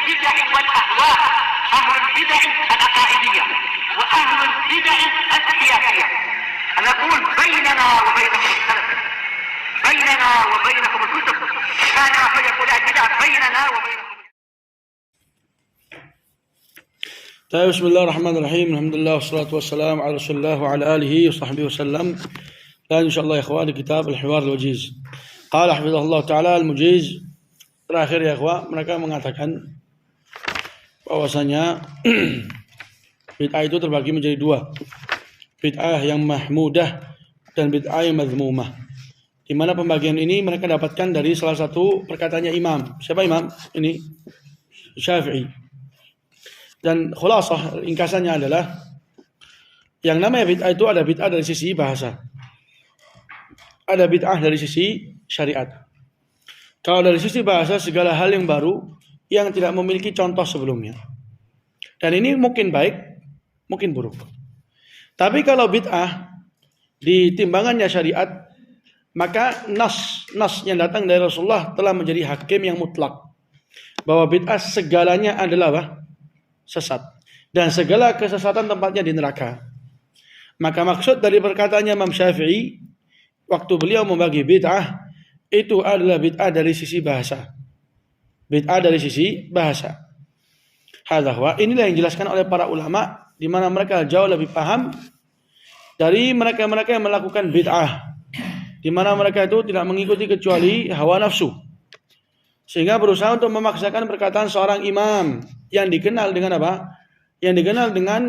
البدع والأهواء، أهل البدع العقائدية وأهل البدع السياسية. نقول بيننا وبينكم السلف، بيننا وبينكم الكتب، كان فيقول البدع بيننا وبينكم. طيب، بسم الله الرحمن الرحيم. الحمد لله والصلاة والسلام على رسول الله وعلى آله وصحبه وسلم. Dan insyaallah ya ikhwan, kitab Al-Hiwar Al-Wajiz. Qala hafizahullah ta'ala al-Mujiz. Terakhir ya ikhwan, mereka mengatakan bahwasanya bid'ah itu terbagi menjadi dua. Bid'ah yang mahmudah dan bid'ah yang mazmumah. Di mana pembagian ini mereka dapatkan dari salah satu perkataannya imam. Siapa imam? Ini Syafi'i. Dan khulasah ringkasannya adalah yang namanya bid'ah itu ada bid'ah dari sisi bahasa, ada bid'ah dari sisi syariat. Kalau dari sisi bahasa, segala hal yang baru yang tidak memiliki contoh sebelumnya. Dan ini mungkin baik, mungkin buruk. Tapi kalau bid'ah di timbangannya syariat, maka nas yang datang dari Rasulullah telah menjadi hakim yang mutlak bahwa bid'ah segalanya adalah sesat, dan segala kesesatan tempatnya di neraka. Maka maksud dari perkataannya Imam Syafi'i waktu beliau membagi bid'ah itu adalah bid'ah dari sisi bahasa. Bid'ah dari sisi bahasa. Hadza inilah yang dijelaskan oleh para ulama, di mana mereka jauh lebih paham dari mereka-mereka yang melakukan bid'ah, di mana mereka itu tidak mengikuti kecuali hawa nafsu, sehingga berusaha untuk memaksakan perkataan seorang imam yang dikenal dengan apa? Yang dikenal dengan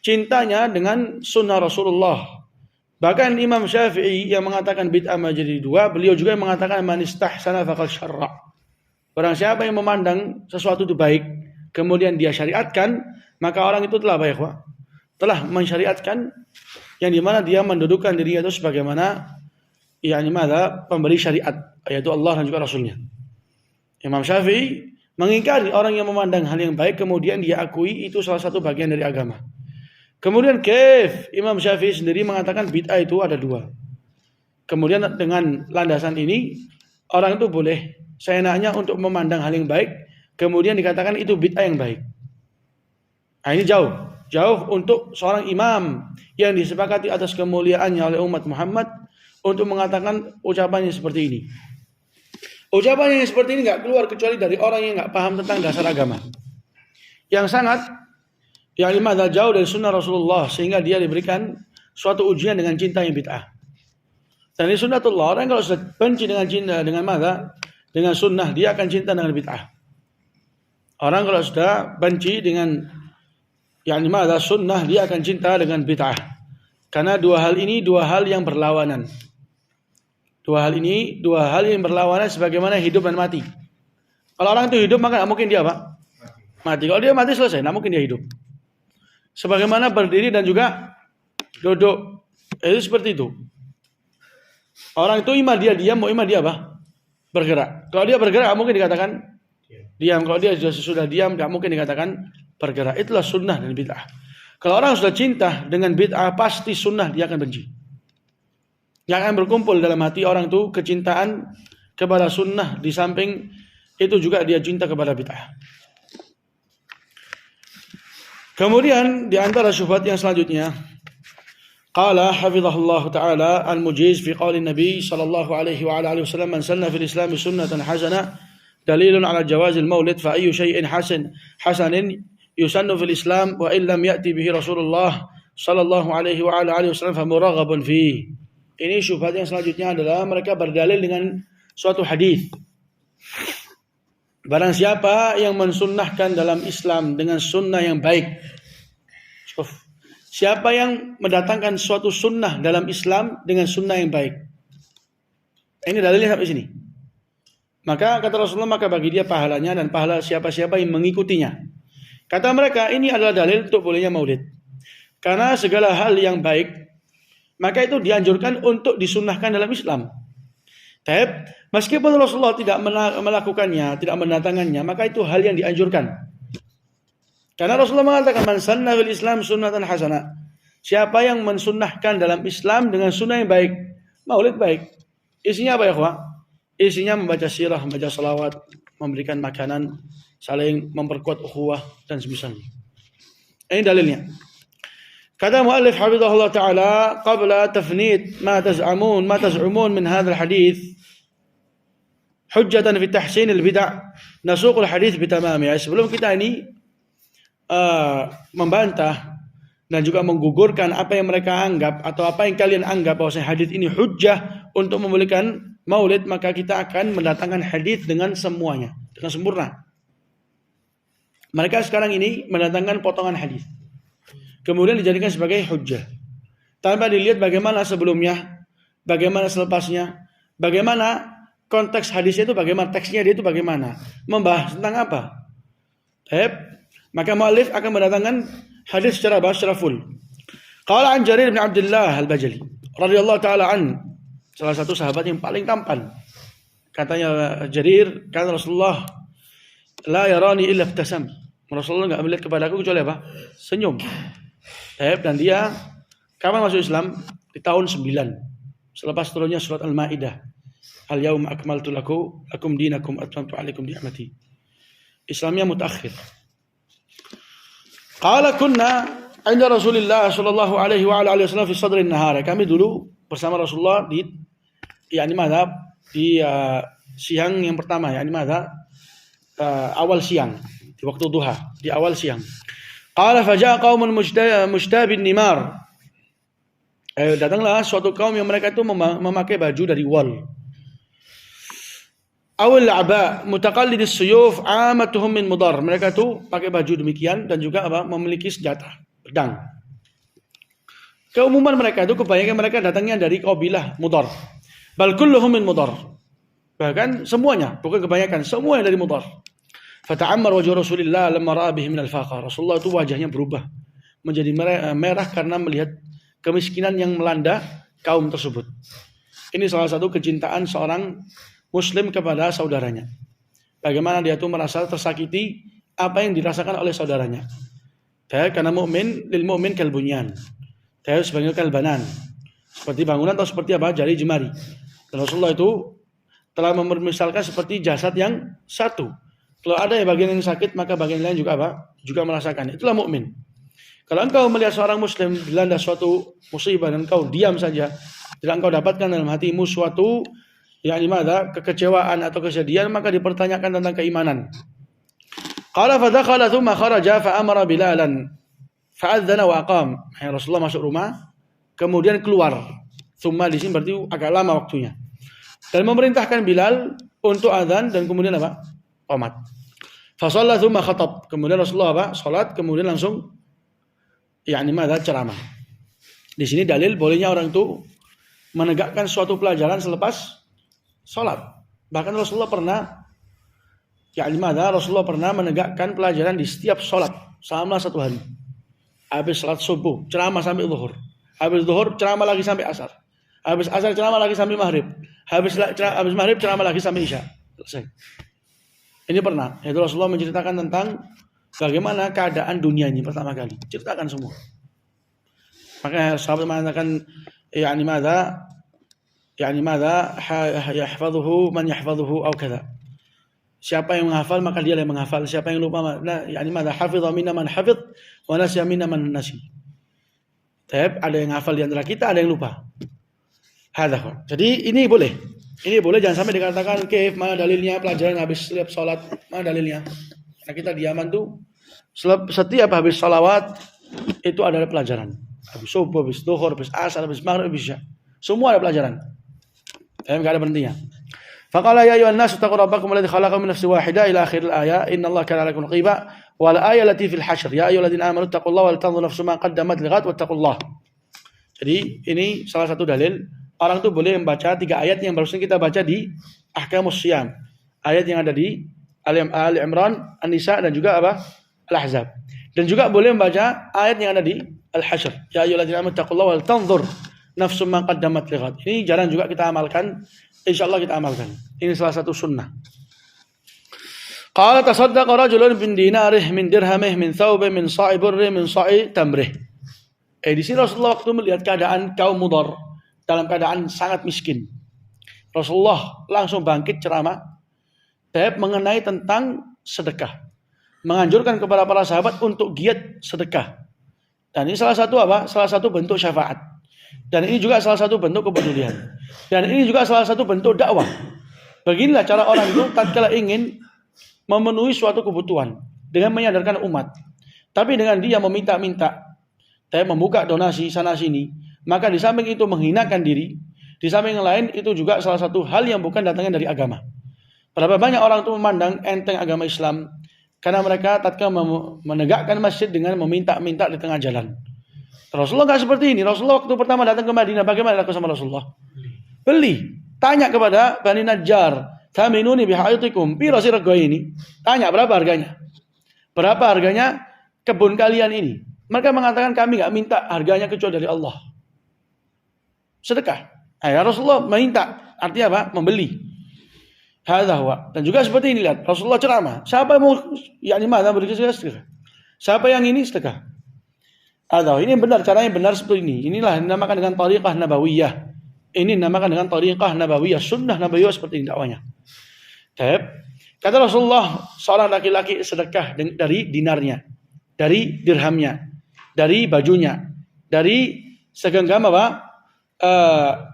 cintanya dengan sunnah Rasulullah. Bahkan Imam Syafi'i yang mengatakan bid'ah menjadi dua, beliau juga yang mengatakan man istahsana faqad syarra. Barang siapa yang memandang sesuatu itu baik, kemudian dia syariatkan, maka orang itu telah baik, telah mensyariatkan, yang dimana dia mendudukkan dirinya itu sebagaimana pemberi syariat, yaitu Allah dan juga Rasulnya. Imam Syafi'i mengingkari orang yang memandang hal yang baik kemudian dia akui itu salah satu bagian dari agama. Kemudian Imam Syafi'i sendiri mengatakan bid'ah itu ada dua. Kemudian dengan landasan ini orang itu boleh seenaknya untuk memandang hal yang baik kemudian dikatakan itu bid'ah yang baik. Nah, ini jauh untuk seorang imam yang disepakati atas kemuliaannya oleh umat Muhammad untuk mengatakan ucapannya seperti ini. Ucapan yang seperti ini nggak keluar kecuali dari orang yang nggak paham tentang dasar agama, yang sangat jauh dari sunnah Rasulullah, sehingga dia diberikan suatu ujian dengan cinta yang bid'ah. Dan ini sunnatullah, orang kalau sudah benci dengan cinta dengan sunnah, dia akan cinta dengan bid'ah. Orang kalau sudah benci dengan sunnah, dia akan cinta dengan bid'ah. Karena dua hal yang berlawanan. Dua hal yang berlawanan sebagaimana hidup dan mati. Kalau orang itu hidup maka tidak mungkin dia mati. Kalau dia mati selesai, tidak mungkin dia hidup. Sebagaimana berdiri dan juga duduk, itu seperti itu. Orang itu ima dia diam, mau ima dia bergerak. Kalau dia bergerak tidak mungkin dikatakan diam. Kalau dia sudah diam tidak mungkin dikatakan bergerak. Itulah sunnah dan bid'ah. Kalau orang sudah cinta dengan bid'ah, pasti sunnah dia akan benci. Yang akan berkumpul dalam hati orang itu kecintaan kepada sunnah, di samping itu juga dia cinta kepada bid'ah. Kemudian di antara syubhat yang selanjutnya, qala hafizahullah ta'ala al-Mujiz fi qauli Nabi sallallahu alaihi wa alihi wasallam, man sanna fil Islam sunnatan hasanah dalilun ala jawazil maulid fa ayyu syai'in hasanin yusannu fil Islam wa illam ya'ti bihi Rasulullah sallallahu alaihi wa alihi wasallam fa muraghabun fihi. Ini syubhat yang selanjutnya adalah mereka berdalil dengan suatu hadis. Barang siapa yang mensunnahkan dalam Islam dengan sunnah yang baik. Siapa yang mendatangkan suatu sunnah dalam Islam dengan sunnah yang baik. Ini dalilnya sampai sini. Maka kata Rasulullah, maka bagi dia pahalanya dan pahala siapa-siapa yang mengikutinya. Kata mereka, ini adalah dalil untuk bolehnya maulid. Karena segala hal yang baik, maka itu dianjurkan untuk disunnahkan dalam Islam. Tapi meskipun Rasulullah tidak melakukannya, tidak mendatangkannya, maka itu hal yang dianjurkan. Karena Rasulullah mengatakan man sanna fil Islam sunnatan hasanah. Siapa yang mensunnahkan dalam Islam dengan sunnah yang baik, maulid baik. Isinya apa ya, kawan? Isinya membaca sirah, membaca salawat, memberikan makanan, saling memperkuat ukhuwah dan semisalnya. Ini dalilnya. Kata muallif hafizahullah taala, qabla tafnid ma taz'umun min hadzal hadits hujjatan fi tahsin al-bid'ah nasuq al-hadits bitamamihi. Sebelum kita ini membantah dan juga menggugurkan apa yang mereka anggap atau apa yang kalian anggap bahwa hadits ini hujjah untuk membolehkan maulid, maka kita akan mendatangkan hadits dengan semuanya, dengan sempurna. Mereka sekarang ini mendatangkan potongan hadis, kemudian dijadikan sebagai hujjah, tanpa dilihat bagaimana sebelumnya, bagaimana selepasnya, bagaimana konteks hadisnya itu, bagaimana teksnya dia itu, bagaimana membahas tentang apa. Maka muallif akan mendatangkan hadis secara full. Qala an Jarir bin Abdullah al-Bajali radhiyallahu taala an, salah satu sahabat yang paling tampan. Katanya Jarir, kata Rasulullah, la yarani illa ibtasam. Rasulullah enggak melihat kepadaku kecuali apa? Senyum. Dan dia kapan masuk Islam? Di tahun 9. Selepas turunnya surat Al-Maidah. Al-yauma akmaltu lakum dinakum atmamtu alaikum ni'mati. Islamnya mutakhir. Qala kunna 'inda Rasulillah sallallahu alaihi wa alihi wasallam fi sadri an-nahar. Kami dulu bersama Rasulullah di siang yang pertama, awal siang, di waktu duha, di awal siang. Qala faja'a qaumun mushtabin nimar. Datanglah suatu kaum yang mereka itu memakai baju dari wol. Awal aba mutaqallidis suyuf amatuhum min mudar. Mereka itu pakai baju demikian dan juga memiliki senjata, pedang. Keumuman mereka itu kebanyakan mereka datangnya dari kabilah Mudar. Bal kulluhum min Mudar. Bahkan semuanya, bukan kebanyakan, semuanya dari Mudar. Fata'ammar wajhu Rasulillah lamma ra'a bihi min al-faqar. Rasulullah itu wajahnya berubah menjadi merah karena melihat kemiskinan yang melanda kaum tersebut. Ini salah satu kecintaan seorang muslim kepada saudaranya. Bagaimana dia itu merasa tersakiti apa yang dirasakan oleh saudaranya. Karena mukmin lil mu'min kal bunyan. Sebagai kalbanan, seperti bangunan atau seperti jari jemari. Dan Rasulullah itu telah memisahkan seperti jasad yang satu. Kalau ada bagian yang sakit, maka bagian lain juga juga merasakan. Itulah mukmin. Kalau engkau melihat seorang muslim dilanda suatu musibah dan engkau diam saja, tidak engkau dapatkan dalam hatimu suatu kekecewaan atau kesedihan, maka dipertanyakan tentang keimanan. Qala fa dakhala thumma kharaja fa amara Bilalan fa'adzana wa aqam. Rasulullah masuk rumah, kemudian keluar. Thumma di sini berarti agak lama waktunya. Dan memerintahkan Bilal untuk azan dan kemudian qomat. Fa shalla thumma khatab. Kemudian Rasulullah salat, kemudian langsung ceramah. Di sini dalil bolehnya orang itu menegakkan suatu pelajaran selepas salat. Bahkan Rasulullah pernah menegakkan pelajaran di setiap salat selama 1 hari. Habis salat subuh, ceramah sampai zuhur. Habis zuhur, ceramah lagi sampai asar. Habis asar, ceramah lagi sampai maghrib. Habis maghrib, ceramah lagi sampai isya. Selesai. Ini pernah. Itu Rasulullah menceritakan tentang bagaimana keadaan dunia ini pertama kali. Ceritakan semua. Maka sahabat mengatakan, yahfazuhu man yahfazuhu aw kadza. Siapa yang menghafal maka dia yang menghafal. Siapa yang lupa hafidha minna man hafidh wa nasiya minna man nasi. Ada yang hafal di antara kita, ada yang lupa. Hadza. Jadi ini boleh. Ini boleh, jangan sampai dikatakan mana dalilnya pelajaran habis setiap salat, mana dalilnya. Karena kita diaman tuh setiap habis salawat itu ada pelajaran. Habis subuh, habis zuhur, habis asar, habis maghrib, habis isya. Semua ada pelajaran. Enggak ada berhentinya. Faqala ya ayyuhan nas taqu rabbakum alladhi khalaqakum min nafsin wahidah ila akhir al-ayah innallaha kana 'alaikum raqiba wal ayah allati fil hasyr ya ayyuhalladzina amanu taqullaha wal tanzur nafsum ma qaddamat lighad wattaqullaha. Jadi ini salah satu dalil orang itu boleh membaca 3 ayat yang barusan kita baca di Ahkamus Shiyam. Ayat yang ada di Ali Imran, An-Nisa dan juga Al-Ahzab. Dan juga boleh membaca ayat yang ada di Al-Hasyr. Ya ayyuhalladzina amanu taqullaha wal tanzur nafsum ma qaddamat lighad. Ini jarang juga kita amalkan. Insyaallah kita amalkan. Ini salah satu sunnah. Qala tasaddaqa rajulun bin dinarih min dirhamih min thawbih min sa'i burri min sa'i tamrih. Di sini Rasulullah waktu melihat keadaan kaum Mudar dalam keadaan sangat miskin. Rasulullah langsung bangkit ceramah mengenai tentang sedekah. Menganjurkan kepada para sahabat untuk giat sedekah. Dan ini salah satu apa? Salah satu bentuk syafaat. Dan ini juga salah satu bentuk kepedulian. Dan ini juga salah satu bentuk dakwah. Beginilah cara orang itu tatkala ingin memenuhi suatu kebutuhan dengan menyadarkan umat. Tapi dengan dia meminta-minta, membuka donasi sana sini, maka di samping itu menghinakan diri, di samping yang lain itu juga salah satu hal yang bukan datangnya dari agama. Berapa banyak orang itu memandang enteng agama Islam karena mereka tatkala menegakkan masjid dengan meminta-minta di tengah jalan. Rasulullah enggak seperti ini. Rasulullah waktu pertama datang ke Madinah, bagaimana dilakukan sama Rasulullah? Beli. Tanya kepada Bani Najjar, "Taminuni bihayatikum, piro sih rego ini?" Tanya berapa harganya? Berapa harganya kebun kalian ini? Mereka mengatakan kami enggak minta harganya kecuali dari Allah. Sedekah. Ya Rasulullah meminta, artinya apa? Membeli. Hadza huwa. Dan juga seperti ini lihat, Rasulullah ceramah. Siapa yang mau mana bersedekah? Siapa yang ini sedekah? Ini benar, caranya benar seperti ini. Inilah yang dinamakan dengan tariqah nabawiyah. Ini dinamakan dengan tariqah nabawiyah, sunnah nabawiyah seperti ini dakwanya. Kata Rasulullah, seorang laki-laki sedekah dari dinarnya, dari dirhamnya, dari bajunya, dari segenggam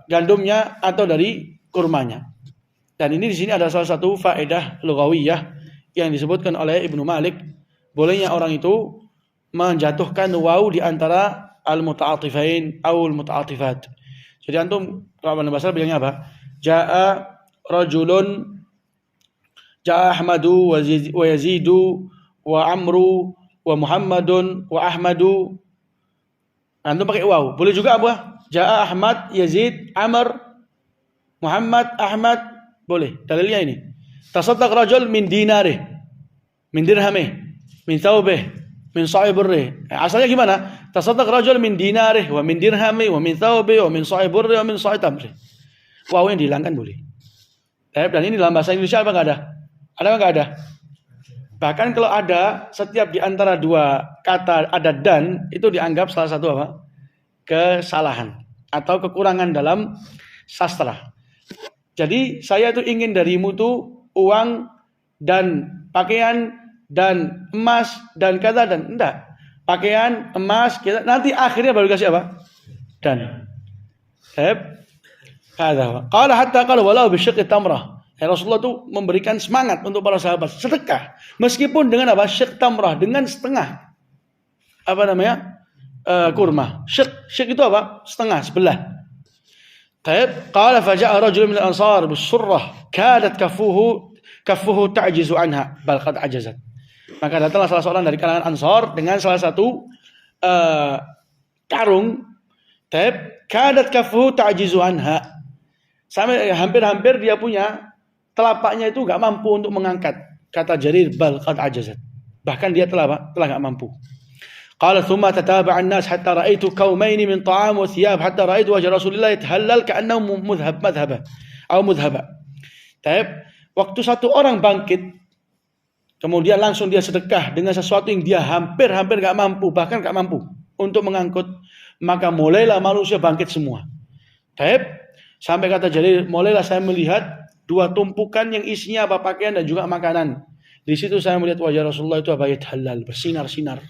gandumnya atau dari kurmanya. Dan ini di sini ada salah satu faedah lughawiyah yang disebutkan oleh Ibnu Malik, bolehnya orang itu menjatuhkan waw di antara al-muta'atifain atau al-muta'atifat. Jadi antum kalau bahasa bilangnya apa? Ja'a rajulun, ja'a Ahmadu wa Yazidu wa Amru wa Muhammadun wa Ahmadu. Antum pakai waw. Boleh juga apa? Ja'a Ahmad, Yazid, Amr, Muhammad, Ahmad. Boleh. Dalilnya ini. Tasaddaq rajul min dinarih, min dirhamih, min thawbih, min sa'i burrih. Asalnya gimana? Tasaddaq rajul min dinarih wa min dirhamih wa min thawbih wa min sa'i burrih wa min sa'i tamrih. Waw yang dihilangkan boleh. Dan ini dalam bahasa Indonesia apa enggak ada? Ada enggak ada? Bahkan kalau ada, setiap di antara dua kata ada dan, itu dianggap salah satu apa? Kesalahan atau kekurangan dalam sastra. Jadi saya tuh ingin darimu tuh uang dan pakaian dan emas dan kata dan enggak. Pakaian, emas, kita nanti akhirnya baru kasih apa? Dan. Qala hatta qala walau bisyiqqi tamrah. Rasulullah tuh memberikan semangat untuk para sahabat sedekah meskipun dengan apa? Syiq tamrah, dengan setengah kurma. Syiq itu apa? Setengah, sebelah. Qala faja'a rajulun min al-ansar bisurrah kadat kaffuhu ta'jizu anha bal qad ajazat. Maka datanglah salah seorang dari kalangan Ansar dengan salah satu karung kadat kaffuhu ta'jizu anha. Sampai hampir-hampir dia punya telapaknya itu enggak mampu untuk mengangkat. Kata Jarir bal qad ajazat. Bahkan dia telah enggak mampu. قال ثم تتابع الناس حتى رأيت كومين من طعام وثياب حتى رأيت وجه رسول الله يتهلل كأنه مذهبة. Waktu satu orang bangkit, kemudian langsung dia sedekah dengan sesuatu yang dia hampir gak mampu, bahkan gak mampu untuk mengangkut, maka mulailah manusia bangkit semua. Sampai kata Jalil, mulailah saya melihat dua tumpukan yang isinya apa? Pakaian dan juga makanan. Di situ saya melihat wajah Rasulullah itu halal, bersinar-sinar.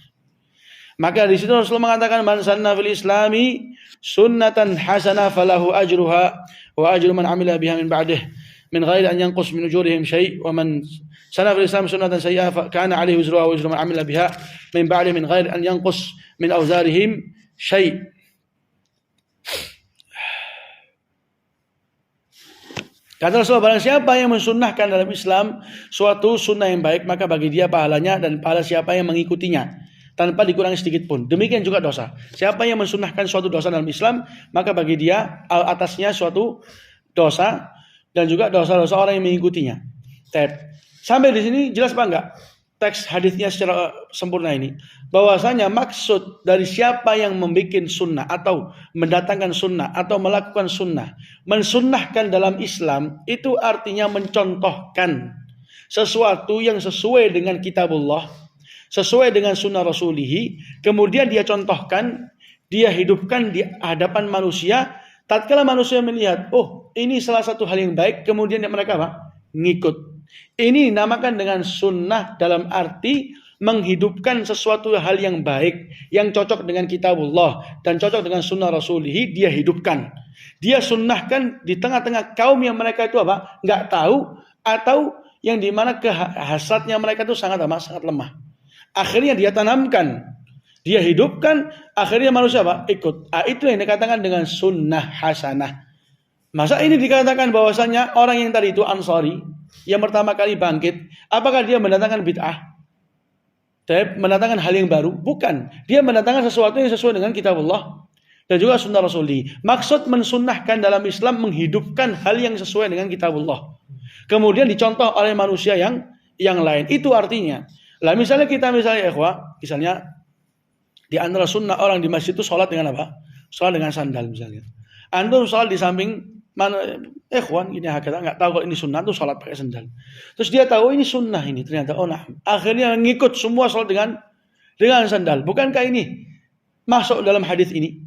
Maka di situ Rasulullah mengatakan man sanna fil islami sunnatan hasanah falahu ajruha wa ajru man amila biha min ba'dih min ghairi an yanqus min ujurihim syai' wa man sanna fil islam sunnatan sayyi'ah fa kana 'alaihi wizruha wa wizru man amila biha min ba'dih min ghairi an yanqus min awzarihim syai'. Kata Rasulullah, barang siapa yang mensunnahkan dalam Islam suatu sunnah yang baik, maka bagi dia pahalanya dan pahala siapa yang mengikutinya tanpa dikurangi sedikit pun. Demikian juga dosa. Siapa yang mensunnahkan suatu dosa dalam Islam, maka bagi dia atasnya suatu dosa dan juga dosa-dosa orang yang mengikutinya. Sampai di sini jelas apa enggak? Teks hadisnya secara sempurna ini. Bahwasanya maksud dari siapa yang membuat sunnah atau mendatangkan sunnah atau melakukan sunnah, mensunnahkan dalam Islam, itu artinya mencontohkan sesuatu yang sesuai dengan kitabullah, sesuai dengan sunnah rasulihi, kemudian dia contohkan, dia hidupkan di hadapan manusia. Tatkala manusia melihat, oh ini salah satu hal yang baik, kemudian mereka apa? Ngikut. Ini dinamakan dengan sunnah dalam arti menghidupkan sesuatu hal yang baik, yang cocok dengan kitabullah dan cocok dengan sunnah rasulihi, dia hidupkan. Dia sunnahkan di tengah-tengah kaum yang mereka itu apa? Nggak tahu, atau yang dimana kehasratnya mereka itu sangat lemah. Akhirnya dia tanamkan, dia hidupkan, akhirnya manusia apa? Ikut. Itu yang dikatakan dengan sunnah hasanah. Masa ini dikatakan bahwasanya orang yang tadi itu Ansari, yang pertama kali bangkit, apakah dia mendatangkan bid'ah? Mendatangkan hal yang baru? Bukan. Dia mendatangkan sesuatu yang sesuai dengan kitabullah dan juga sunnah Rasulullah. Maksud mensunnahkan dalam Islam menghidupkan hal yang sesuai dengan kitabullah. Kemudian dicontoh oleh manusia yang lain. Itu artinya. Lah misalnya ikhwah, misalnya di antara sunnah orang di masjid itu sholat dengan apa? Sholat dengan sandal misalnya. Antum sholat di samping mana ikhwan ini hakata nggak tahu kalau ini sunnah tuh sholat pakai sandal. Terus dia tahu ini sunnah ini ternyata nah. Akhirnya ngikut semua sholat dengan sandal. Bukankah ini masuk dalam hadis ini?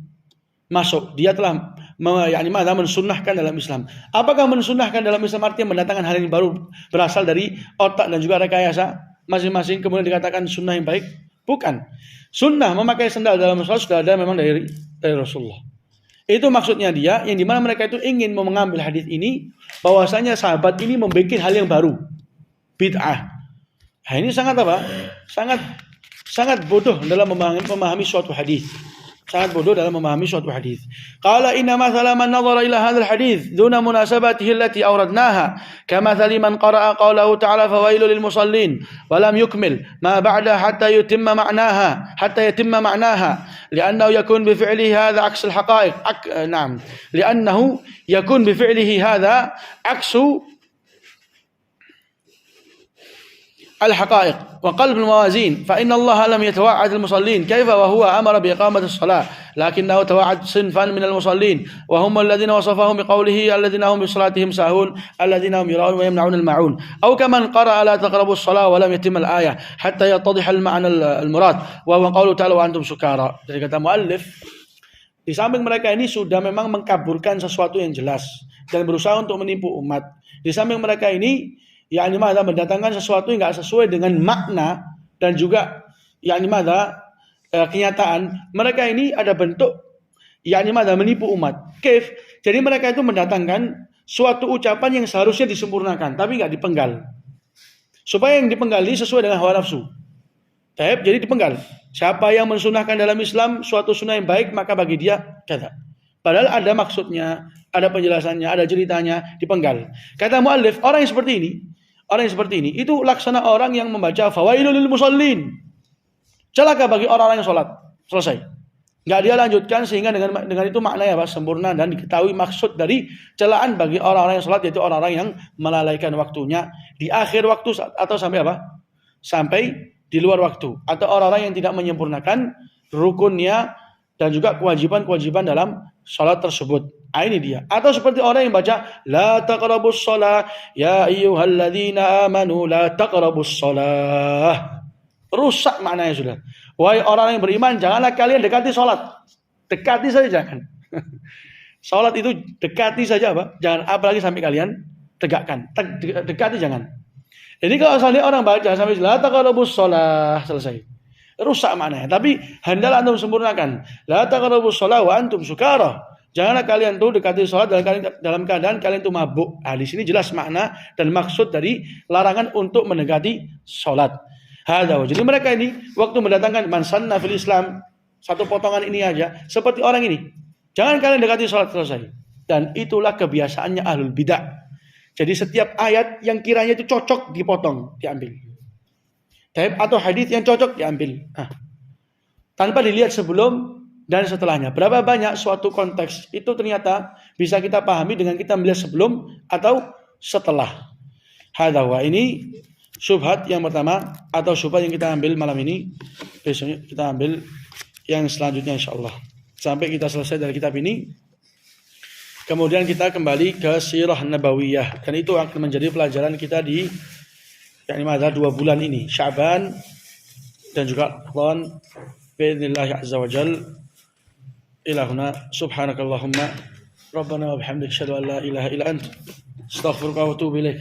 Masuk. Dia telah mensunnahkan dalam Islam. Apakah mensunnahkan dalam Islam artinya mendatangkan hal yang baru berasal dari otak dan juga rekayasa masing-masing kemudian dikatakan sunnah yang baik? Bukan. Sunnah memakai sandal dalam sholat sudah ada memang dari Rasulullah. Itu maksudnya dia, yang dimana mereka itu ingin mengambil hadis ini, bahwasanya sahabat ini membuat hal yang baru, bid'ah. Nah, ini sangat apa? Sangat bodoh dalam memahami suatu hadis. Sangat bodoh dalam memahami suatu hadis. Qala inna mathala man nadhara ila hadzal hadis duna munasabatihi allati awradnaha kamathali man qara'a qawlahu ta'ala fawailul lil musallin wa lam yukmil ma ba'da hatta yatimma ma'naha li'annahu yakun bi fi'lihi hadha 'aks al haqa'iq na'am li'annahu yakun bi fi'lihi hadha 'aksu الحقائق وقلب الموازين فإن الله لم يتوعد المصلين كيف وهو أمر بإقامة الصلاة لكنه توعد صنفا من المصلين وهم الذين وصفهم بقوله الذين هم بصلاتهم ساهون الذين هم يراءون ويمنعون الماعون أو كمن قرأ لا تقربوا الصلاة ولم يتم الآية حتى يتضح المعنى المراد وهو قوله تعالى وأنتم سكارى. Dari kata muallif, di samping mereka ini sudah memang mengkaburkan sesuatu yang jelas dan berusaha untuk menipu umat. Di samping mereka ini mendatangkan sesuatu yang tidak sesuai dengan makna dan juga kenyataan. Mereka ini ada bentuk menipu umat. Jadi mereka itu mendatangkan suatu ucapan yang seharusnya disempurnakan tapi tidak dipenggal. Supaya yang dipenggal ini sesuai dengan hawa nafsu. Jadi dipenggal. Siapa yang mensunahkan dalam Islam suatu sunnah yang baik, maka bagi dia kata. Padahal ada maksudnya, ada penjelasannya, ada ceritanya, dipenggal. Kata muallif, orang yang seperti ini itu laksana orang yang membaca fawailul lil musallin. Celaka bagi orang-orang yang sholat. Selesai. Enggak dia lanjutkan sehingga dengan itu maknanya apa? Sempurna dan diketahui maksud dari celaan bagi orang-orang yang sholat, yaitu orang-orang yang melalaikan waktunya di akhir waktu atau sampai apa? Sampai di luar waktu, atau orang-orang yang tidak menyempurnakan rukunnya dan juga kewajiban-kewajiban dalam sholat tersebut. Ini dia. Atau seperti orang yang baca la taqrabus shalah ya ayyuhalladzina amanu la taqrabus shalah. Rusak maknanya sudah. Wahai orang yang beriman, janganlah kalian dekati sholat. Dekati saja jangan. Sholat itu dekati saja apa? Jangan, apalagi sampai kalian tegakkan. Dekati jangan. Ini kalau misalnya orang baca sampai la taqrabus shalah selesai. Rusak maknanya. Tapi hendaklah antum sempurnakan. La taqrabus shalah wa antum sukara. Janganlah kalian tuh dekati sholat dalam keadaan kalian tuh mabuk. Di sini jelas makna dan maksud dari larangan untuk mendekati sholat. Jadi mereka ini waktu mendatangkan man sanna fil Islam, satu potongan ini aja seperti orang ini. Jangan kalian dekati sholat, selesai. Dan itulah kebiasaannya ahlul bidah. Jadi setiap ayat yang kiranya itu cocok dipotong, diambil. Atau hadis yang cocok diambil. Tanpa dilihat sebelum dan setelahnya. Berapa banyak suatu konteks itu ternyata bisa kita pahami dengan kita melihat sebelum atau setelah. Ini syubhat yang pertama atau syubhat yang kita ambil malam ini. Besoknya kita ambil yang selanjutnya insyaallah. Sampai kita selesai dari kitab ini. Kemudian kita kembali ke sirah nabawiyah. Dan itu akan menjadi pelajaran kita di 2 bulan ini. Sya'ban dan juga Ramadan. Bi'idznillah azza wa jalla. إلى هنا سبحانك اللهم Rabbana wa bihamdika asyhadu an la ilaha illa anta astaghfiruka wa atubu ilaik.